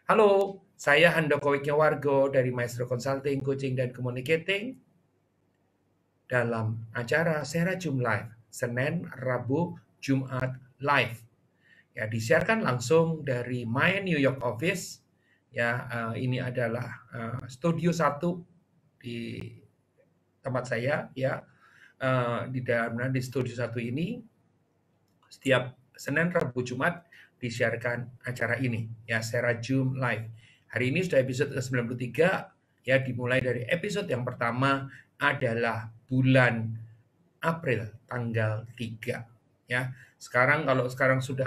Halo, saya Handoko Wisnuwargo dari Maestro Consulting, Coaching, dan Communicating dalam acara Serajum Live, Senin, Rabu, Jumat Live. Ya, disiarkan langsung dari My New York Office. Ya, ini adalah studio 1 di tempat saya, ya. Di studio 1 ini setiap Senin, Rabu, Jumat disiarkan acara ini, ya, Serajum Live. Hari ini sudah episode ke-93, ya, dimulai dari episode yang pertama adalah bulan April tanggal 3, ya. Kalau sekarang sudah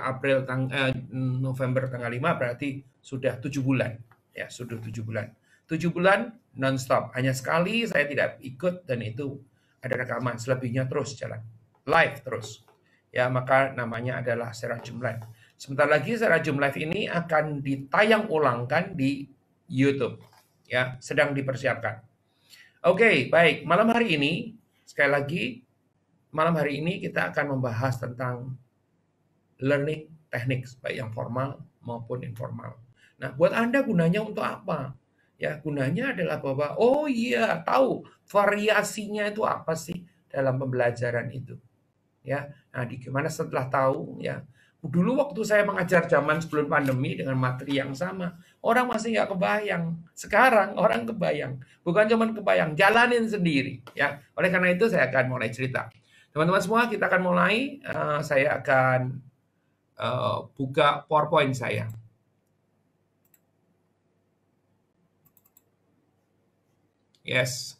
November tanggal 5 berarti sudah 7 bulan, ya, sudah 7 bulan. 7 bulan non-stop. Hanya sekali saya tidak ikut dan itu ada rekaman, selebihnya terus jalan. Live terus. Ya, maka namanya adalah Serajum Live. Sebentar lagi Serajum Live ini akan ditayang ulangkan di YouTube. Ya, sedang dipersiapkan. Oke, baik. Malam hari ini, sekali lagi, malam hari ini kita akan membahas tentang learning techniques, baik yang formal maupun informal. Nah, buat Anda gunanya untuk apa? Ya, gunanya adalah bahwa, oh iya, tahu variasinya itu apa sih dalam pembelajaran itu. Ya, nah gimana setelah tahu, ya. Dulu waktu saya mengajar zaman sebelum pandemi dengan materi yang sama, orang masih nggak kebayang. Sekarang orang kebayang, bukan cuma kebayang, jalanin sendiri, ya. Oleh karena itu saya akan mulai cerita. Teman-teman semua, kita akan mulai. Saya akan buka PowerPoint saya. Yes.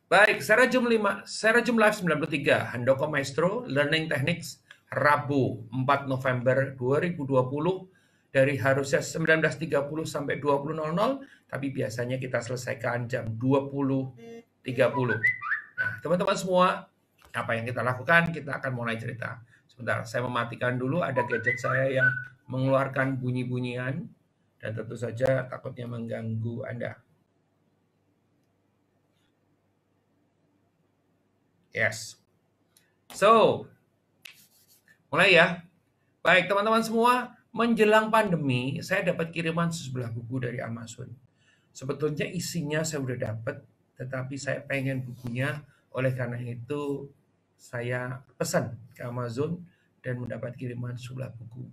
Baik, Serajum Live 93, Handoko Maestro, Learning Techniques, Rabu 4 November 2020, dari harusnya 19.30 sampai 20.00, tapi biasanya kita selesaikan jam 20.30. Nah, teman-teman semua, apa yang kita lakukan? Kita akan mulai cerita. Sebentar, saya mematikan dulu, ada gadget saya yang mengeluarkan bunyi-bunyian, dan tentu saja takutnya mengganggu Anda. Yes. So, mulai ya. Baik, teman-teman semua, menjelang pandemi, saya dapat kiriman sebelah buku dari Amazon. Sebetulnya isinya saya udah dapat, tetapi saya pengen bukunya, oleh karena itu saya pesan ke Amazon dan mendapat kiriman sebelah buku.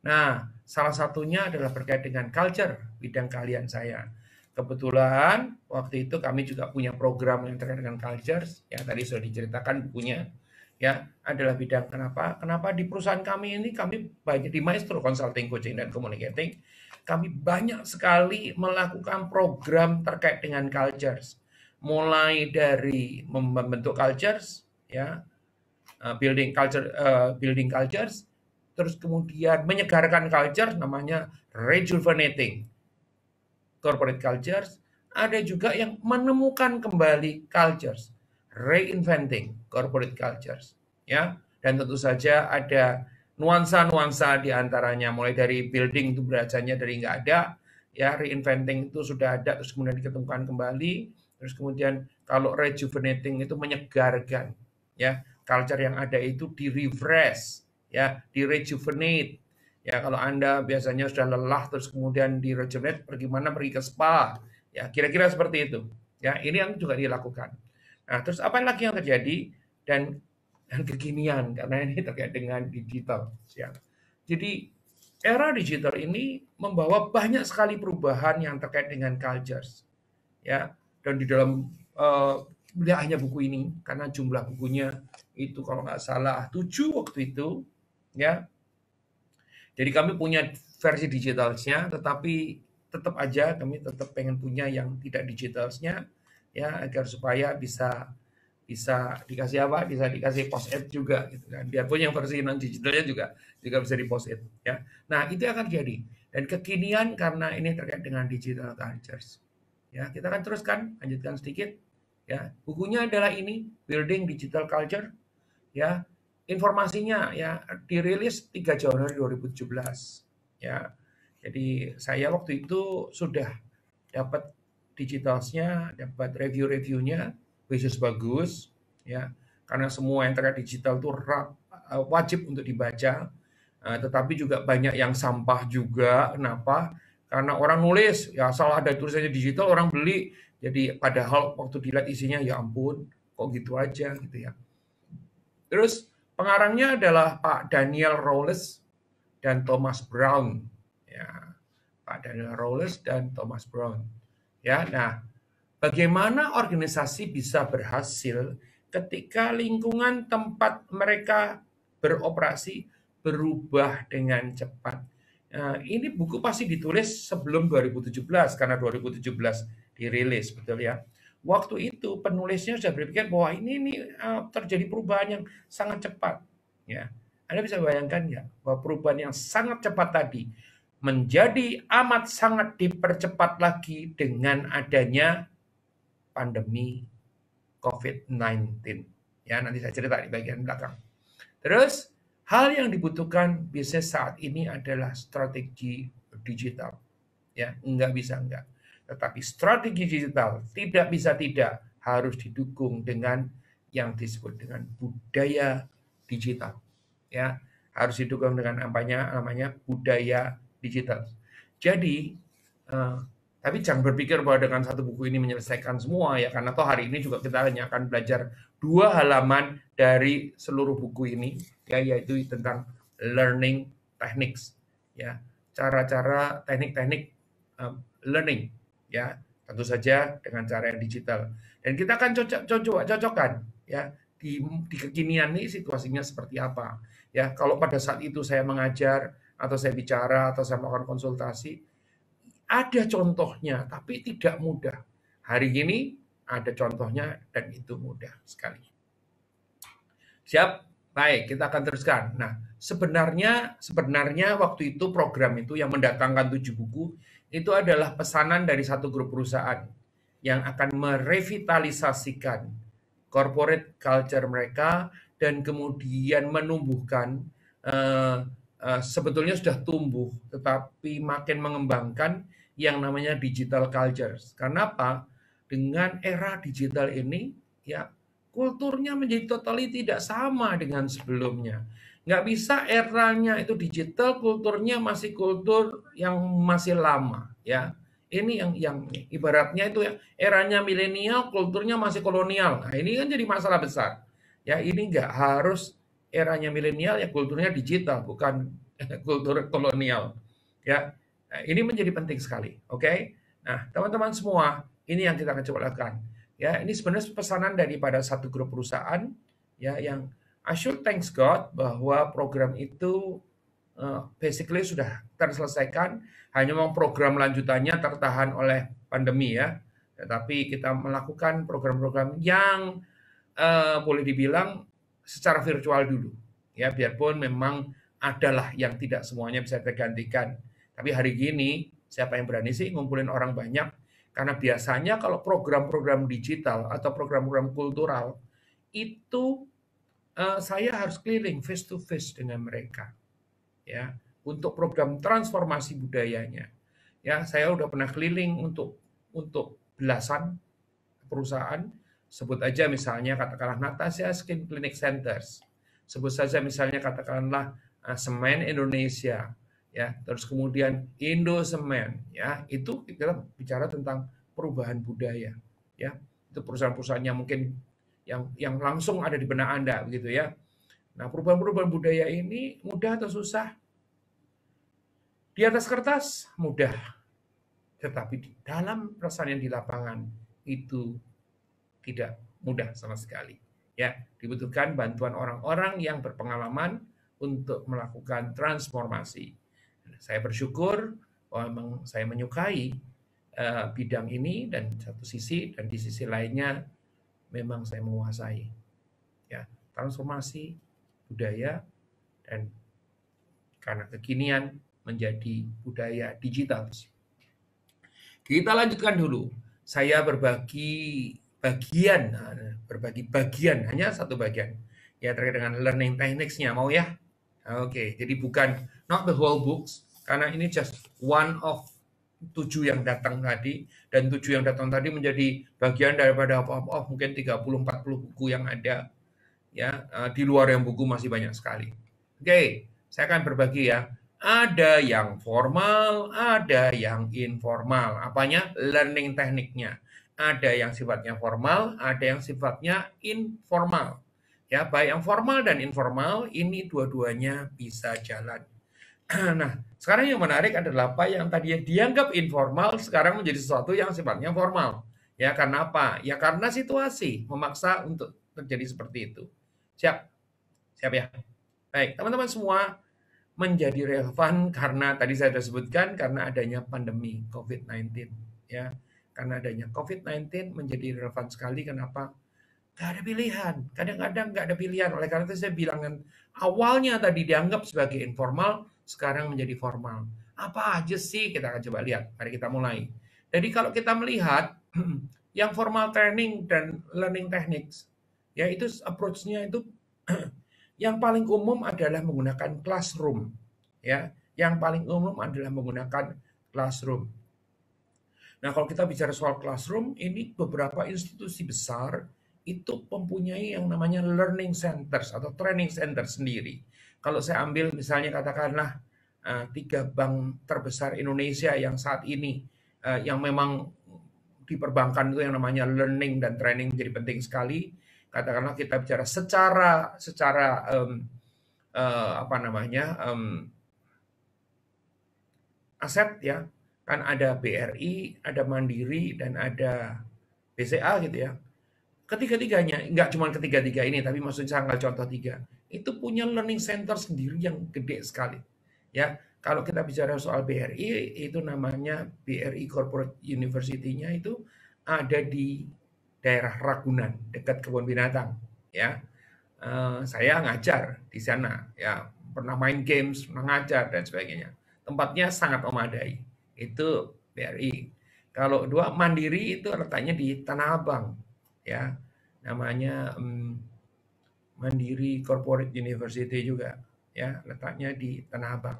Nah, salah satunya adalah terkait dengan culture, bidang keahlian saya. Kebetulan waktu itu kami juga punya program yang terkait dengan cultures, yang tadi sudah diceritakan bukunya, ya, adalah bidang kenapa di perusahaan kami ini, kami banyak di Maestro Consulting, Coaching, dan Communicating, kami banyak sekali melakukan program terkait dengan cultures, mulai dari membentuk cultures, ya, building cultures, terus kemudian menyegarkan culture, namanya rejuvenating corporate cultures. Ada juga yang menemukan kembali cultures, reinventing corporate cultures, ya. Dan tentu saja ada nuansa-nuansa di antaranya, mulai dari building itu belajarnya dari nggak ada, ya, reinventing itu sudah ada terus kemudian diketemukan kembali, terus kemudian kalau rejuvenating itu menyegarkan, ya, culture yang ada itu di refresh, ya, di rejuvenate. Ya, kalau Anda biasanya sudah lelah terus kemudian di rejuvenate, pergi ke spa. Ya, kira-kira seperti itu. Ya, ini yang juga dilakukan. Nah, terus apa lagi yang terjadi dan kekinian karena ini terkait dengan digital. Ya. Jadi era digital ini membawa banyak sekali perubahan yang terkait dengan cultures. Ya, dan di dalam tidak hanya buku ini, karena jumlah bukunya itu kalau nggak salah 7 waktu itu, ya. Jadi kami punya versi digitalnya, tetapi tetap aja kami tetap pengen punya yang tidak digitalnya, ya, agar supaya bisa bisa dikasih apa? Bisa dikasih post-it juga gitu kan. Biarpun yang versi non digitalnya juga bisa di post-it, ya. Nah, itu akan jadi. Dan kekinian karena ini terkait dengan digital cultures. Ya, kita akan teruskan, lanjutkan sedikit. Ya, bukunya adalah ini, Building Digital Culture, ya. Informasinya ya dirilis 3 Januari 2017, ya. Jadi saya waktu itu sudah dapat digitalnya, dapat review-reviewnya, bagus bagus, ya. Karena semua yang terkait digital itu wajib untuk dibaca. Tetapi juga banyak yang sampah juga. Kenapa? Karena orang nulis, ya asal ada tulisannya digital, orang beli. Jadi padahal waktu dilihat isinya, ya ampun, kok gitu aja gitu ya. Terus pengarangnya adalah Pak Daniel Rawls dan Thomas Brown. Ya, Pak Daniel Rawls dan Thomas Brown. Ya, nah, bagaimana organisasi bisa berhasil ketika lingkungan tempat mereka beroperasi berubah dengan cepat. Ini buku pasti ditulis sebelum 2017 karena 2017 dirilis, betul ya. Waktu itu penulisnya sudah berpikir bahwa ini terjadi perubahan yang sangat cepat. Ya, Anda bisa bayangkan ya bahwa perubahan yang sangat cepat tadi menjadi amat sangat dipercepat lagi dengan adanya pandemi COVID-19. Ya, nanti saya cerita di bagian belakang. Terus, hal yang dibutuhkan bisnis saat ini adalah strategi digital. Ya, enggak bisa enggak. Tetapi strategi digital tidak bisa tidak harus didukung dengan yang disebut dengan budaya digital. Ya, harus didukung dengan namanya budaya digital. Jadi, tapi jangan berpikir bahwa dengan satu buku ini menyelesaikan semua ya, karena toh hari ini juga kita hanya akan belajar 2 halaman dari seluruh buku ini, ya, yaitu tentang learning techniques, ya, cara-cara teknik-teknik learning, ya, tentu saja dengan cara yang digital. Dan kita akan cocokkan, ya, di kekinian ini situasinya seperti apa, ya. Kalau pada saat itu saya mengajar atau saya bicara atau saya melakukan konsultasi, ada contohnya, tapi tidak mudah. Hari ini ada contohnya dan itu mudah sekali. Siap? Baik, kita akan teruskan. Nah, sebenarnya waktu itu program itu yang mendatangkan 7 buku itu adalah pesanan dari satu grup perusahaan yang akan merevitalisasikan corporate culture mereka dan kemudian menumbuhkan sebetulnya sudah tumbuh tetapi makin mengembangkan yang namanya digital cultures. Karena apa? Dengan era digital ini, ya, kulturnya menjadi totally tidak sama dengan sebelumnya. Nggak bisa eranya itu digital, kulturnya masih kultur yang masih lama, ya. Ini yang ibaratnya itu ya, eranya milenial, kulturnya masih kolonial. Nah, ini kan jadi masalah besar. Ya, ini nggak harus eranya milenial ya kulturnya digital, bukan kultur kolonial. Ya, nah, ini menjadi penting sekali, oke? Nah, teman-teman semua, ini yang kita akan coba lakukan. Ya, ini sebenarnya pesanan daripada satu grup perusahaan, ya, yang I should thanks God bahwa program itu basically sudah terselesaikan. Hanya memang program lanjutannya tertahan oleh pandemi ya. Tetapi kita melakukan program-program yang boleh dibilang secara virtual dulu. Ya, biarpun memang adalah yang tidak semuanya bisa tergantikan. Tapi hari gini, siapa yang berani sih ngumpulin orang banyak? Karena biasanya kalau program-program digital atau program-program kultural, itu saya harus keliling face to face dengan mereka. Ya, untuk program transformasi budayanya. Ya, saya udah pernah keliling untuk belasan perusahaan. Sebut aja misalnya katakanlah Natasha Skin Clinic Centers. Sebut saja misalnya katakanlah Semen Indonesia, ya, terus kemudian Indo Semen, ya, itu kita bicara tentang perubahan budaya, ya. Itu perusahaan-perusahaan yang mungkin yang langsung ada di benak Anda begitu ya. Nah, perubahan-perubahan budaya ini mudah atau susah? Di atas kertas mudah, tetapi di dalam perasaan yang di lapangan itu tidak mudah sama sekali. Ya, dibutuhkan bantuan orang-orang yang berpengalaman untuk melakukan transformasi. Saya bersyukur bahwa memang saya menyukai bidang ini dan satu sisi, dan di sisi lainnya memang saya menguasai. Ya, transformasi budaya dan karena kekinian menjadi budaya digital. Kita lanjutkan dulu. Saya berbagi bagian, hanya satu bagian. Ya, terkait dengan learning techniques-nya, mau ya? Oke, jadi bukan not the whole books, karena ini just one of 7 yang datang tadi, dan 7 yang datang tadi menjadi bagian daripada mungkin 30-40 buku yang ada, ya, di luar yang buku masih banyak sekali. Oke, Saya akan berbagi ya. Ada yang formal, ada yang informal. Apanya? Learning tekniknya. Ada yang sifatnya formal, ada yang sifatnya informal. Ya, baik yang formal dan informal ini dua-duanya bisa jalan. Nah, sekarang yang menarik adalah apa yang tadi dianggap informal sekarang menjadi sesuatu yang sifatnya formal. Ya, karena apa? Ya karena situasi memaksa untuk terjadi seperti itu. Siap? Siap ya? Baik, teman-teman semua, menjadi relevan karena tadi saya sudah sebutkan karena adanya pandemi COVID-19 ya. Karena adanya COVID-19 menjadi relevan sekali. Kenapa? Gak ada pilihan. Kadang-kadang gak ada pilihan. Oleh karena itu saya bilang kan, awalnya tadi dianggap sebagai informal, sekarang menjadi formal. Apa aja sih? Kita akan coba lihat. Mari kita mulai. Jadi kalau kita melihat yang formal training dan learning techniques, ya itu approach-nya itu yang paling umum adalah menggunakan classroom. Ya, yang paling umum adalah menggunakan classroom. Nah, kalau kita bicara soal classroom, ini beberapa institusi besar itu mempunyai yang namanya learning centers atau training center sendiri. Kalau saya ambil misalnya katakanlah tiga bank terbesar Indonesia yang saat ini yang memang di perbankan itu yang namanya learning dan training menjadi penting sekali. Katakanlah kita bicara secara apa namanya aset ya, kan ada BRI, ada Mandiri, dan ada BCA gitu ya. Ketiga-tiganya, nggak cuma ketiga-tiga ini, tapi maksudnya saya nggak contoh tiga, itu punya learning center sendiri yang gede sekali. Ya, kalau kita bicara soal BRI, itu namanya BRI Corporate University-nya itu ada di daerah Ragunan, dekat kebun binatang. Ya, saya ngajar di sana, ya pernah main games, pernah ngajar dan sebagainya. Tempatnya sangat memadai. Itu BRI. Kalau dua Mandiri itu letaknya di Tanah Abang, ya namanya Mandiri Corporate University juga, ya letaknya di Tanah Abang.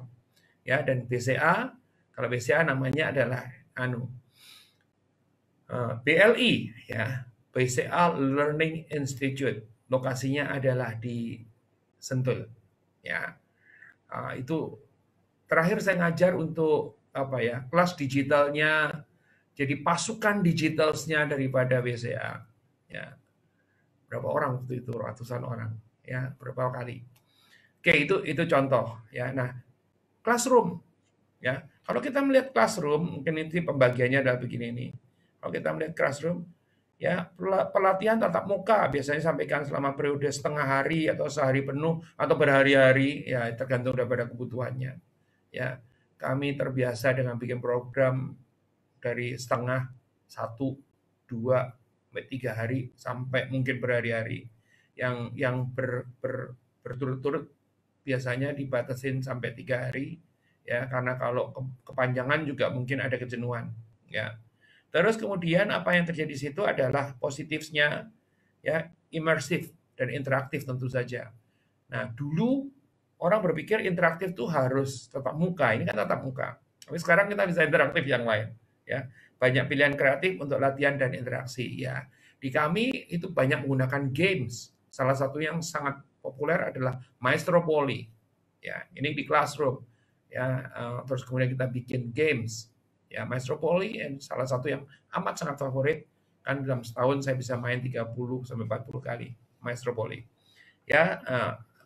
Ya dan BCA, kalau BCA namanya adalah BLI, ya BCA Learning Institute. Lokasinya adalah di Sentul, ya. Itu terakhir saya ngajar untuk apa ya, kelas digitalnya, jadi pasukan digitalsnya daripada BCA. Ya, berapa orang waktu itu? Ratusan orang. Ya, berapa kali. Oke, itu contoh. Ya, nah, classroom. Ya, kalau kita melihat classroom, mungkin ini pembagiannya adalah begini nih. Kalau kita melihat classroom, ya pelatihan tatap muka biasanya sampaikan selama periode setengah hari atau sehari penuh atau berhari-hari, ya tergantung daripada kebutuhannya. Ya, kami terbiasa dengan bikin program dari setengah, 1, 2, 3 hari sampai mungkin berhari-hari. Yang berturut-turut biasanya dibatasin sampai 3 hari, ya karena kalau kepanjangan juga mungkin ada kejenuhan. Ya, terus kemudian apa yang terjadi di situ adalah positifnya, ya imersif dan interaktif tentu saja. Nah, dulu orang berpikir interaktif tuh harus tatap muka. Ini kan tatap muka. Tapi sekarang kita bisa interaktif yang lain, ya. Banyak pilihan kreatif untuk latihan dan interaksi, ya. Di kami itu banyak menggunakan games. Salah satu yang sangat populer adalah Maestro Poli. Ya, ini di classroom. Ya, terus kemudian kita bikin games. Ya, Maestro Poli salah satu yang amat sangat favorit, kan dalam setahun saya bisa main 30 sampai 40 kali Maestro Poli. Ya,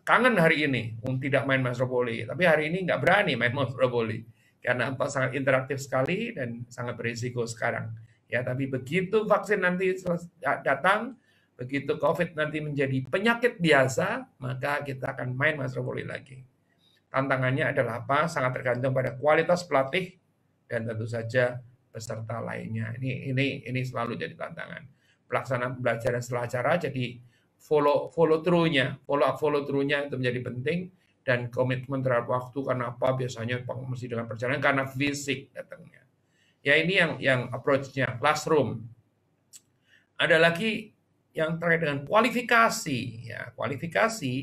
kangen hari ini tidak main Maestro Poli, tapi hari ini nggak berani main Maestro Poli karena apa, sangat interaktif sekali dan sangat berisiko sekarang. Ya, tapi begitu vaksin nanti datang, begitu COVID nanti menjadi penyakit biasa, maka kita akan main Maestro Poli lagi. Tantangannya adalah apa? Sangat tergantung pada kualitas pelatih dan tentu saja peserta lainnya. Ini selalu jadi tantangan. Pelaksanaan pembelajaran setelah acara jadi follow through-nya, follow through-nya itu menjadi penting, dan komitmen terhadap waktu. Karena apa? Biasanya mesti dengan perjalanan karena fisik datangnya. Ya ini yang approach-nya classroom. Ada lagi yang terkait dengan kualifikasi. Ya, kualifikasi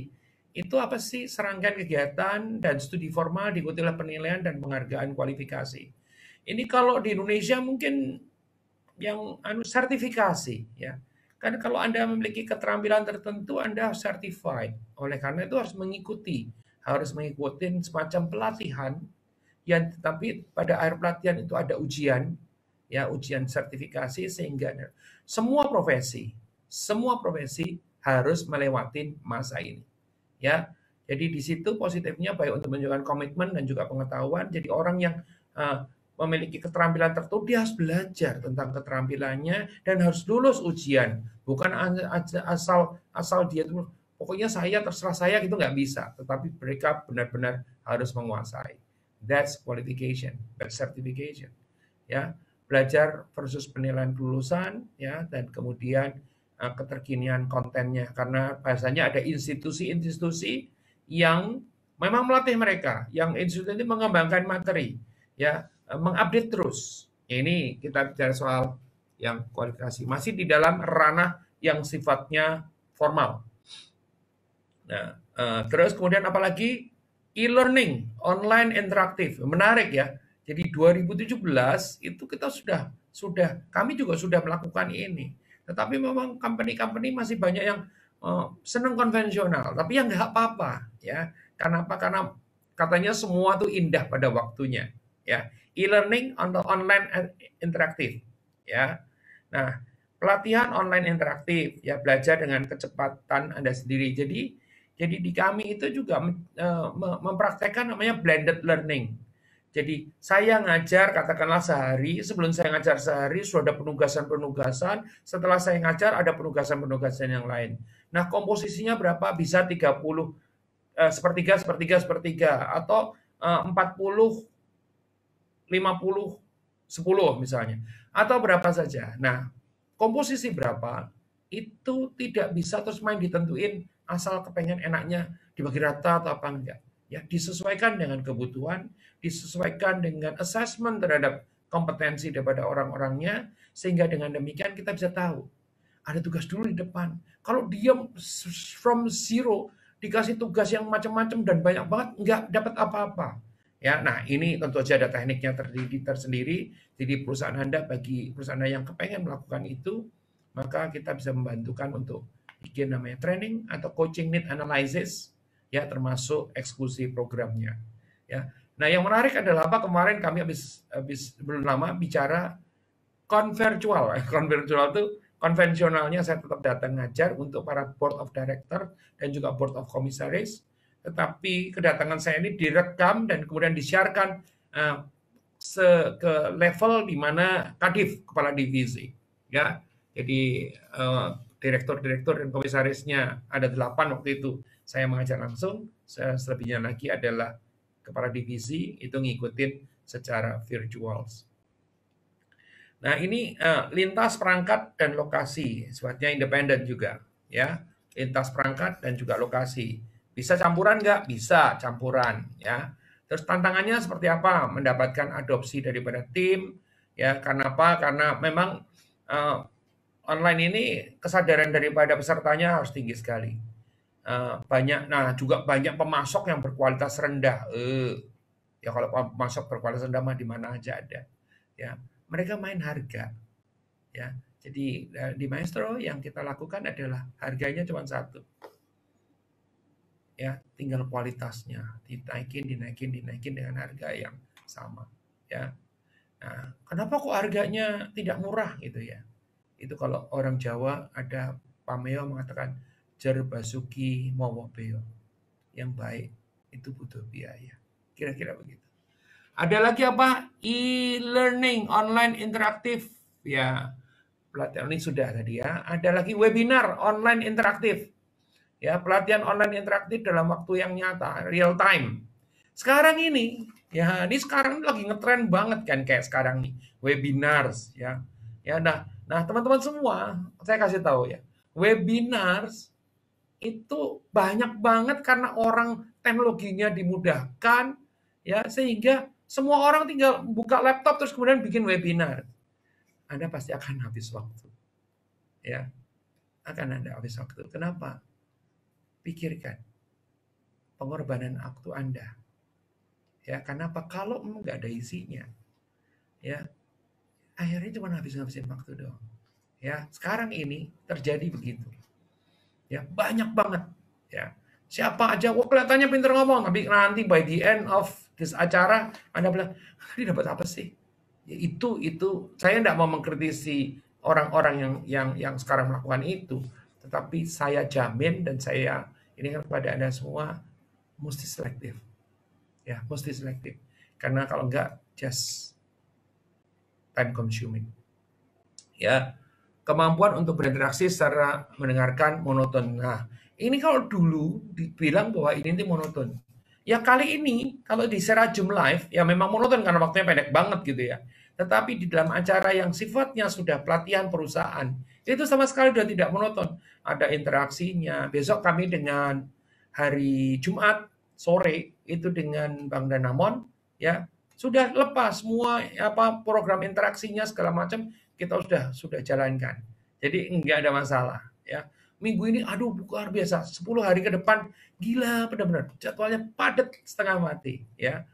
itu apa sih? Serangkaian kegiatan dan studi formal diikuti oleh penilaian dan penghargaan kualifikasi. Ini kalau di Indonesia mungkin yang sertifikasi, ya. Karena kalau Anda memiliki keterampilan tertentu, Anda certified. Oleh karena itu harus mengikuti, harus mengikuti semacam pelatihan, yang tetapi pada akhir pelatihan itu ada ujian, ya ujian sertifikasi, sehingga semua profesi harus melewati masa ini, ya. Jadi di situ positifnya baik untuk menunjukkan komitmen dan juga pengetahuan. Jadi orang yang memiliki keterampilan tertentu, dia harus belajar tentang keterampilannya dan harus lulus ujian. Bukan asal dia tuh pokoknya saya terserah saya gitu, nggak bisa. Tetapi mereka benar-benar harus menguasai. That's qualification, that's certification. Ya, belajar versus penilaian kelulusan, ya, dan kemudian keterkinian kontennya, karena biasanya ada institusi-institusi yang memang melatih mereka, yang institusi ini mengembangkan materi, ya, mengupdate terus. Ini kita bicara soal yang kualifikasi, masih di dalam ranah yang sifatnya formal. Nah, terus kemudian apalagi e-learning, online interaktif, menarik ya. Jadi 2017 itu kita kami juga sudah melakukan ini. Tetapi memang company-company masih banyak yang senang konvensional, tapi yang nggak apa-apa ya. Karena apa? Karena katanya semua tuh indah pada waktunya ya. E-learning online interaktif ya. Nah, pelatihan online interaktif ya, belajar dengan kecepatan Anda sendiri. Jadi di kami itu juga mempraktekkan namanya blended learning. Jadi saya ngajar katakanlah sehari, sebelum saya ngajar sehari sudah ada penugasan-penugasan, setelah saya ngajar ada penugasan-penugasan yang lain. Nah, komposisinya berapa? Bisa 30 sepertiga, sepertiga, sepertiga, atau 40, 50, 10 misalnya. Atau berapa saja. Nah, komposisi berapa, itu tidak bisa terus main ditentuin asal kepengen enaknya dibagi rata atau apa enggak. Ya, disesuaikan dengan kebutuhan, disesuaikan dengan assessment terhadap kompetensi daripada orang-orangnya, sehingga dengan demikian kita bisa tahu ada tugas dulu di depan. Kalau dia from zero dikasih tugas yang macam-macam dan banyak banget, nggak dapat apa-apa. Ya, nah ini tentu saja ada tekniknya tersendiri. Jadi bagi perusahaan Anda yang kepengen melakukan itu, maka kita bisa membantukan untuk bikin namanya training atau coaching need analysis, ya, termasuk eksekusi programnya. Ya, nah yang menarik adalah apa, kemarin kami habis belum lama bicara konvirtual. Konvirtual itu konvensionalnya saya tetap datang ngajar untuk para board of director dan juga board of commissaries, tetapi kedatangan saya ini direkam dan kemudian disiarkan ke level di mana kadif, kepala divisi, ya. Jadi direktur-direktur dan komisarisnya ada 8 waktu itu. Saya mengajar langsung, selebihnya lagi adalah kepala divisi, itu ngikutin secara virtual. Nah, ini lintas perangkat dan lokasi, sifatnya independen juga, ya. Lintas perangkat dan juga lokasi. Bisa campuran nggak? Bisa campuran, ya. Terus tantangannya seperti apa? Mendapatkan adopsi daripada tim, ya. Karena apa? Karena memang online ini kesadaran daripada pesertanya harus tinggi sekali. Juga banyak pemasok yang berkualitas rendah. Ya kalau pemasok berkualitas rendah mah di mana aja ada, ya. Mereka main harga, ya. Jadi di Maestro yang kita lakukan adalah harganya cuma satu, ya, tinggal kualitasnya dinaikin dengan harga yang sama, ya. Nah, kenapa kok harganya tidak murah gitu ya? Itu kalau orang Jawa ada pameo mengatakan jer basuki mawa beo, yang baik itu butuh biaya, kira-kira begitu. Ada lagi apa? E-learning, online interaktif. Ya, pelatihan ini sudah tadi ya. Ada lagi webinar online interaktif. Ya, pelatihan online interaktif dalam waktu yang nyata, real time. Sekarang ini, ya, ini sekarang lagi ngetren banget kan kayak sekarang nih, webinars ya. Ya, nah teman-teman semua, saya kasih tahu ya. Webinars itu banyak banget karena orang teknologinya dimudahkan, ya, sehingga semua orang tinggal buka laptop terus kemudian bikin webinar. Anda pasti akan habis waktu. Ya, akan Anda habis waktu. Kenapa? Pikirkan pengorbanan waktu Anda. Ya, kenapa? Kalau nggak ada isinya, ya, akhirnya cuma habis-habisin waktu doang. Ya, sekarang ini terjadi begitu. Ya, banyak banget. Ya, Siapa aja, wah kelihatannya pintar ngomong, tapi nanti by the end of this acara, Anda bilang, tadi dapat apa sih? Ya, itu saya tidak mau mengkritisi orang-orang yang sekarang melakukan itu, tetapi saya jamin dan saya ini kan kepada Anda semua mesti selektif, ya mesti selektif. Karena kalau enggak, just time consuming. Ya, kemampuan untuk berinteraksi secara mendengarkan monoton. Nah, ini kalau dulu dibilang bahwa ini monoton. Ya kali ini kalau di Serajum Live ya memang monoton karena waktunya pendek banget gitu ya. Tetapi di dalam acara yang sifatnya sudah pelatihan perusahaan itu sama sekali sudah tidak monoton. Ada interaksinya. Besok kami dengan hari Jumat sore itu dengan Bang Danamon ya sudah lepas semua apa program interaksinya segala macam kita sudah jalankan. Jadi enggak ada masalah ya. Minggu ini aduh luar biasa 10 hari ke depan gila benar-benar jadwalnya padat setengah mati ya.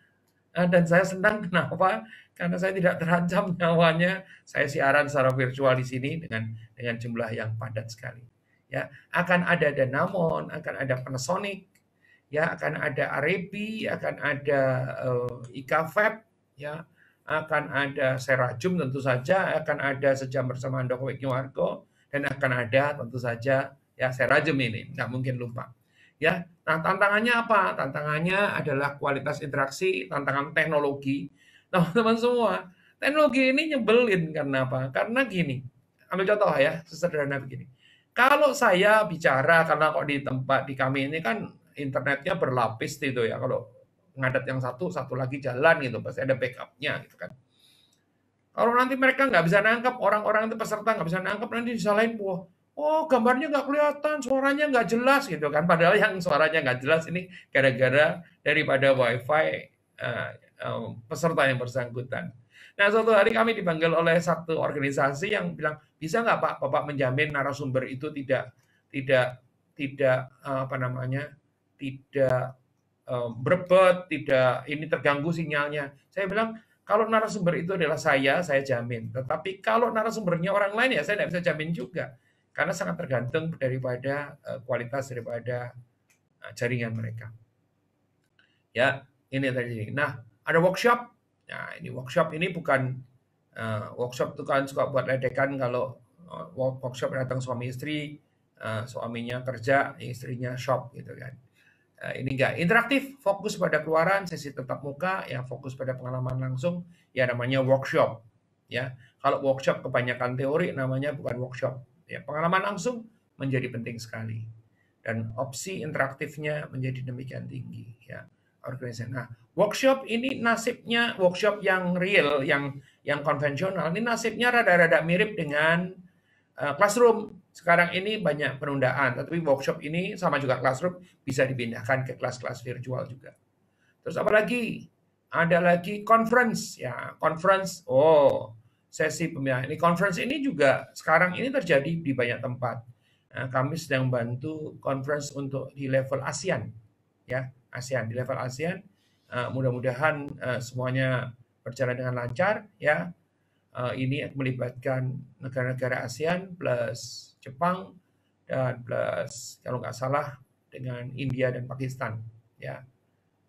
Dan saya senang kenapa? Karena saya tidak terancam nyawanya. Saya siaran secara virtual di sini dengan jumlah yang padat sekali. Ya, akan ada Danamon, akan ada Panasonic, ya akan ada Arebi, akan ada Ika Fab, ya akan ada Serajum tentu saja, akan ada Sejam Bersama Handoko Wikniwarko, dan akan ada tentu saja ya Serajum ini, nggak mungkin lupa. Ya, nah tantangannya apa? Tantangannya adalah kualitas interaksi, tantangan teknologi. Teman-teman semua, teknologi ini nyebelin karena apa? Karena gini, ambil contoh ya, sesederhana begini. Kalau saya bicara, karena kok di tempat di kami ini kan internetnya berlapis gitu ya, kalau ngadat yang satu lagi jalan gitu, pasti ada backupnya gitu kan. Kalau nanti mereka nggak bisa nangkep, orang-orang itu peserta nggak bisa nangkep, nanti disalahin, wah, oh gambarnya nggak kelihatan, suaranya nggak jelas gitu kan. Padahal yang suaranya nggak jelas ini gara-gara daripada wifi peserta yang bersangkutan. Nah, suatu hari kami dipanggil oleh satu organisasi yang bilang, bisa nggak Pak, Bapak menjamin narasumber itu tidak tidak tidak apa namanya, tidak berebut, tidak ini terganggu sinyalnya. Saya bilang, kalau narasumber itu adalah saya jamin. Tetapi kalau narasumbernya orang lain ya saya tidak bisa jamin juga. Karena sangat tergantung daripada kualitas daripada jaringan mereka. Ya, ini tadi. Nah, ada workshop. Nah, ini workshop ini bukan workshop itu kan suka buat ledekan kalau workshop datang suami istri, suaminya kerja, istrinya shop gitu kan. Ini enggak interaktif, fokus pada keluaran, sesi tetap muka, ya fokus pada pengalaman langsung, ya namanya workshop. Ya, kalau workshop kebanyakan teori namanya bukan workshop. Ya, pengalaman langsung menjadi penting sekali dan opsi interaktifnya menjadi demikian tinggi. Ya, organisasi. Nah, workshop ini nasibnya workshop yang real, yang konvensional. Ini nasibnya rada-rada mirip dengan classroom. Sekarang ini banyak penundaan, tetapi workshop ini sama juga classroom bisa dipindahkan ke kelas-kelas virtual juga. Terus apalagi? Ada lagi conference ya, conference. Oh, sesi pemilihan. Ini conference ini juga sekarang ini terjadi di banyak tempat. Nah, kami sedang bantu conference untuk di level ASEAN ya, ASEAN di level ASEAN. Mudah-mudahan semuanya berjalan dengan lancar ya. Ini melibatkan negara-negara ASEAN plus Jepang dan plus kalau nggak salah dengan India dan Pakistan ya,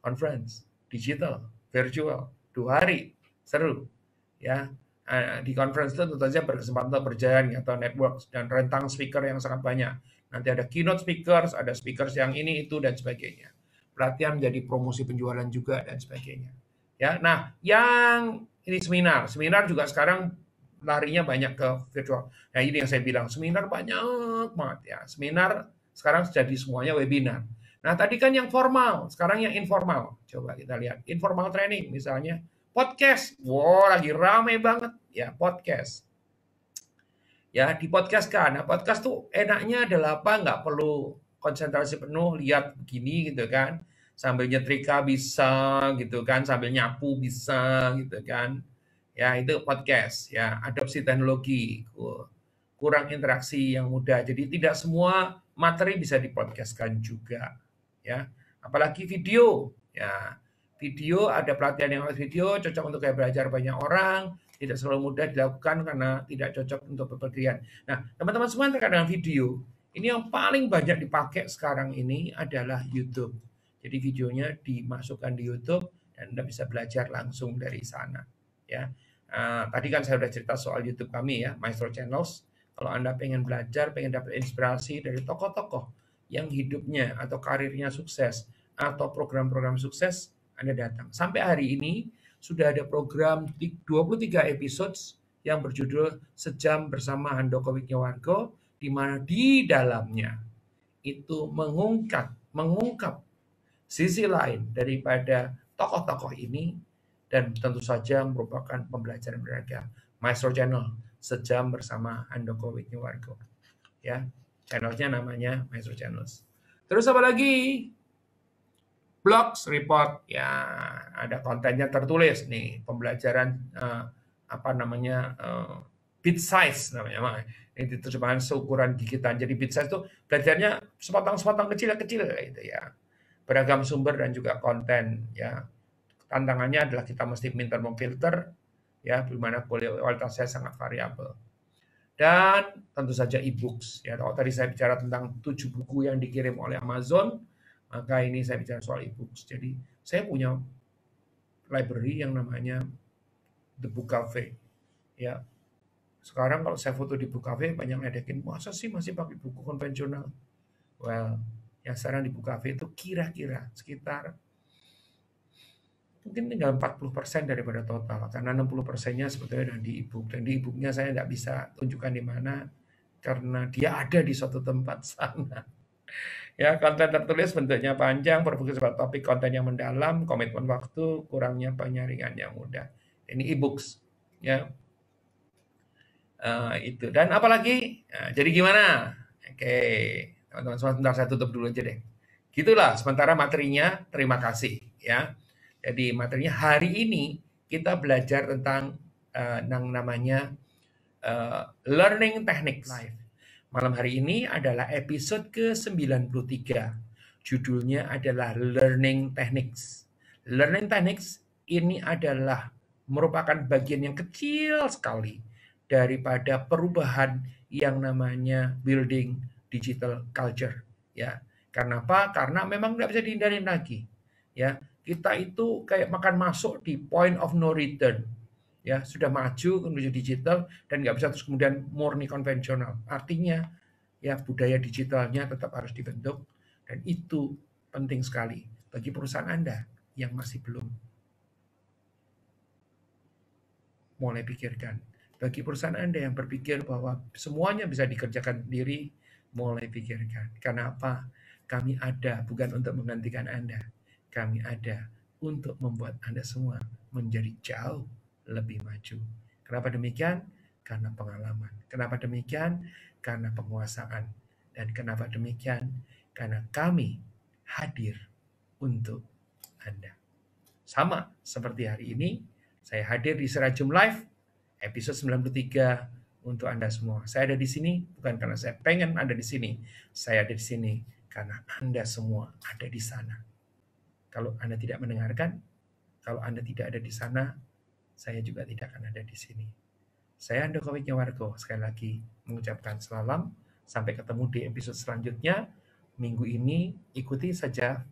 conference digital virtual 2 hari seru ya. Di conference itu tentu saja berkesempatan berjalan atau network dan rentang speaker yang sangat banyak. Nanti ada keynote speakers, ada speakers yang ini itu dan sebagainya. Pelatihan menjadi promosi penjualan juga dan sebagainya. Ya, nah yang ini seminar juga sekarang larinya banyak ke virtual. Nah ini yang saya bilang seminar banyak banget ya. Seminar sekarang jadi semuanya webinar. Nah tadi kan yang formal, sekarang yang informal. Coba kita lihat informal training misalnya podcast. Wow lagi rame banget ya podcast. Ya di podcast kan. Nah podcast tuh enaknya adalah apa? Nggak perlu konsentrasi penuh lihat begini gitu kan, sambil nyetrika bisa gitu kan, sambil nyapu bisa gitu kan. Ya, itu podcast ya, adopsi teknologi, kurang interaksi yang mudah. Jadi tidak semua materi bisa dipodcastkan juga ya. Apalagi video ya. Video ada pelatihan yang video cocok untuk kayak belajar banyak orang, tidak selalu mudah dilakukan karena tidak cocok untuk bepergian. Nah, teman-teman semua terkait dengan video Ini yang paling banyak dipakai sekarang ini adalah YouTube. Jadi videonya dimasukkan di YouTube dan Anda bisa belajar langsung dari sana. Ya, tadi kan saya sudah cerita soal YouTube kami ya, Maestro Channels. Kalau Anda pengen belajar, pengen dapat inspirasi dari tokoh-tokoh yang hidupnya atau karirnya sukses atau program-program sukses, Anda datang. Sampai hari ini sudah ada program 23 episodes yang berjudul Sejam Bersama Handoko Wijnyowargo, di mana di dalamnya itu mengungkap sisi lain daripada tokoh-tokoh ini dan tentu saja merupakan pembelajaran berharga. Maestro Channel, Sejam Bersama Handoko Wijnyowargo. Ya, channelnya namanya Maestro Channels. Terus apa lagi? Blogs, report, ya ada kontennya tertulis nih, pembelajaran bit size namanya. Ini diterjemahkan seukuran gigitan. Jadi bit size itu belajarnya sepotong-sepotong kecil-kecil gitu ya. Beragam sumber dan juga konten ya. Tantangannya adalah kita mesti pintar memfilter ya, di mana kualitasnya sangat variabel. Dan tentu saja e-books ya. Kalau tadi saya bicara tentang 7 buku yang dikirim oleh Amazon, maka ini saya bicara soal e-books. Jadi saya punya library yang namanya The Book Cafe. Ya, sekarang kalau saya foto di Book Cafe banyak ngedekin, masa sih masih pakai buku konvensional? Well, yang sekarang di Book Cafe itu kira-kira sekitar mungkin tinggal 40% daripada total, karena 60%-nya sebetulnya di e-book. Dan di e-booknya saya nggak bisa tunjukkan di mana, karena dia ada di suatu tempat sana. Ya, konten tertulis bentuknya panjang, berfokus pada topik konten yang mendalam, komitmen waktu, kurangnya penyaringan yang mudah. Ini e-books, ya. Itu. Dan apalagi? Jadi gimana? Oke, teman-teman, sebentar saya tutup dulu aja deh. Gitulah sementara materinya. Terima kasih, ya. Jadi materinya hari ini kita belajar tentang yang namanya learning techniques life. Malam hari ini adalah episode ke-93. Judulnya adalah Learning Techniques. Learning Techniques ini adalah merupakan bagian yang kecil sekali daripada perubahan yang namanya building digital culture. Ya, karena apa? Karena memang nggak bisa dihindarin lagi. Ya, kita itu kayak makan masuk di point of no return. Ya, sudah maju menuju digital dan nggak bisa terus kemudian murni konvensional. Artinya ya budaya digitalnya tetap harus dibentuk dan itu penting sekali bagi perusahaan Anda yang masih belum mulai pikirkan. Bagi perusahaan Anda yang berpikir bahwa semuanya bisa dikerjakan sendiri, mulai pikirkan. Karena apa? Kami ada bukan untuk menggantikan Anda. Kami ada untuk membuat Anda semua menjadi jauh lebih maju. Kenapa demikian? Karena pengalaman. Kenapa demikian? Karena penguasaan. Dan kenapa demikian? Karena kami hadir untuk Anda. Sama seperti hari ini, saya hadir di Serajum Live, episode 93 untuk Anda semua. Saya ada di sini bukan karena saya pengen ada di sini. Saya ada di sini karena Anda semua ada di sana. Kalau Anda tidak mendengarkan, kalau Anda tidak ada di sana, saya juga tidak akan ada di sini. Saya Handoko Wijnyowargo sekali lagi mengucapkan salam. Sampai ketemu di episode selanjutnya. Minggu ini ikuti saja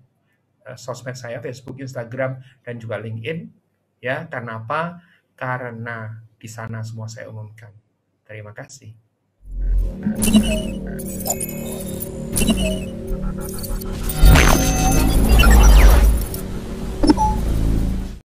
sosmed saya, Facebook, Instagram, dan juga LinkedIn. Ya, karena apa? Karena di sana semua saya umumkan. Terima kasih.